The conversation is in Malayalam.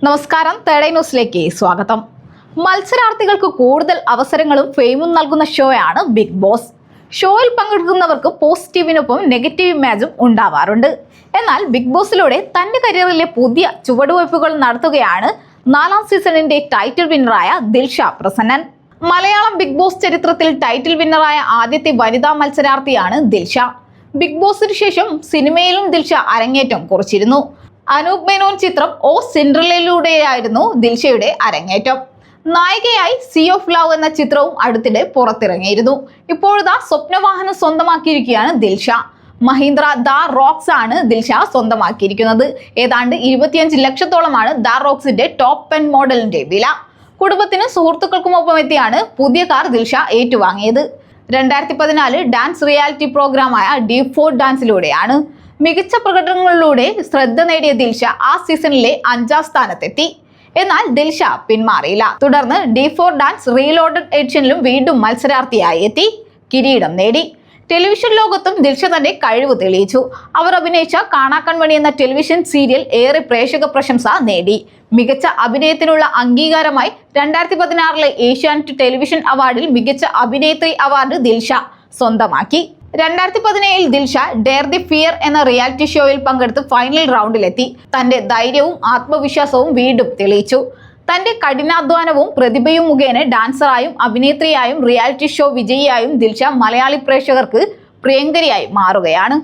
നമസ്കാരം, തേർഡ് ന്യൂസിലേക്ക് സ്വാഗതം. മത്സരാർത്ഥികൾക്ക് കൂടുതൽ അവസരങ്ങളും ഫെയിമും നൽകുന്ന ഷോയാണ് ബിഗ് ബോസ്. ഷോയിൽ പങ്കെടുക്കുന്നവർക്ക് പോസിറ്റീവിനൊപ്പം നെഗറ്റീവ് ഇമേജും ഉണ്ടാവാറുണ്ട്. എന്നാൽ ബിഗ് ബോസിലൂടെ തന്റെ കരിയറിലെ പുതിയ ചുവടുവയ്പ്പുകൾ നടത്തുകയാണ് 4ാം സീസണിന്റെ ടൈറ്റിൽ വിന്നറായ ദിൽഷ പ്രസന്നൻ. മലയാളം ബിഗ് ബോസ് ചരിത്രത്തിൽ ടൈറ്റിൽ വിന്നറായ ആദ്യത്തെ വനിതാ മത്സരാർത്ഥിയാണ് ദിൽഷ. ബിഗ് ബോസിന് ശേഷം സിനിമയിലും ദിൽഷ അരങ്ങേറ്റം കുറിച്ചിരുന്നു. അനൂപ് മേനോൻ ചിത്രം ഓ സിൻഡ്രല്ലയിലൂടെയായിരുന്നു ദിൽഷയുടെ അരങ്ങേറ്റം. നായികയായി സീ ഓഫ് ലവ് എന്ന ചിത്രവും അടുത്തിടെ പുറത്തിറങ്ങിയിരുന്നു. ഇപ്പോഴത്തെ സ്വപ്നവാഹനം സ്വന്തമാക്കിയിരിക്കുകയാണ് ദിൽഷ. മഹീന്ദ്ര ദ റോക്സ് ആണ് ദിൽഷ സ്വന്തമാക്കിയിരിക്കുന്നത്. ഏതാണ്ട് 25 ലക്ഷത്തോളമാണ് ദ റോക്സിന്റെ ടോപ്പ് 10 മോഡലിന്റെ വില. കുടുംബത്തിനും സുഹൃത്തുക്കൾക്കുമൊപ്പം എത്തിയാണ് പുതിയ കാർ ദിൽഷ ഏറ്റുവാങ്ങിയത്. 2014 ഡാൻസ് റിയാലിറ്റി പ്രോഗ്രാമായ ഡീപ്പ് ഡാൻസിലൂടെയാണ്. മികച്ച പ്രകടനങ്ങളിലൂടെ ശ്രദ്ധ നേടിയ ദിൽഷ ആ സീസണിലെ 5ാം സ്ഥാനത്തെത്തി. എന്നാൽ ദിൽഷ പിന്മാറിയില്ല. തുടർന്ന് D4 ഡാൻസ് റീലോഡഡ് എഡിഷനിലും വീണ്ടും മത്സരാർത്ഥിയായി എത്തി കിരീടം നേടി. ടെലിവിഷൻ ലോകത്തും ദിൽഷ തന്റെ കഴിവ് തെളിയിച്ചു. അവർ അഭിനയിച്ച കാണാക്കൺമണി എന്ന ടെലിവിഷൻ സീരിയൽ ഏറെ പ്രേക്ഷക പ്രശംസ നേടി. മികച്ച അഭിനയത്തിനുള്ള അംഗീകാരമായി 2016 ഏഷ്യാനെറ്റ് ടെലിവിഷൻ അവാർഡിൽ മികച്ച അഭിനേത്രി അവാർഡ് ദിൽഷ സ്വന്തമാക്കി. 2017 ദിൽഷ ഡെയർ ദി ഫിയർ എന്ന റിയാലിറ്റി ഷോയിൽ പങ്കെടുത്ത് ഫൈനൽ റൗണ്ടിലെത്തി. തന്റെ ധൈര്യവും ആത്മവിശ്വാസവും വീണ്ടും തെളിയിച്ചു. തന്റെ കഠിനാധ്വാനവും പ്രതിഭയും മുഖേന ഡാൻസറായും അഭിനേത്രിയായും റിയാലിറ്റി ഷോ വിജയിയായും ദിൽഷ മലയാളി പ്രേക്ഷകർക്ക് പ്രിയങ്കരിയായി മാറുകയാണ്.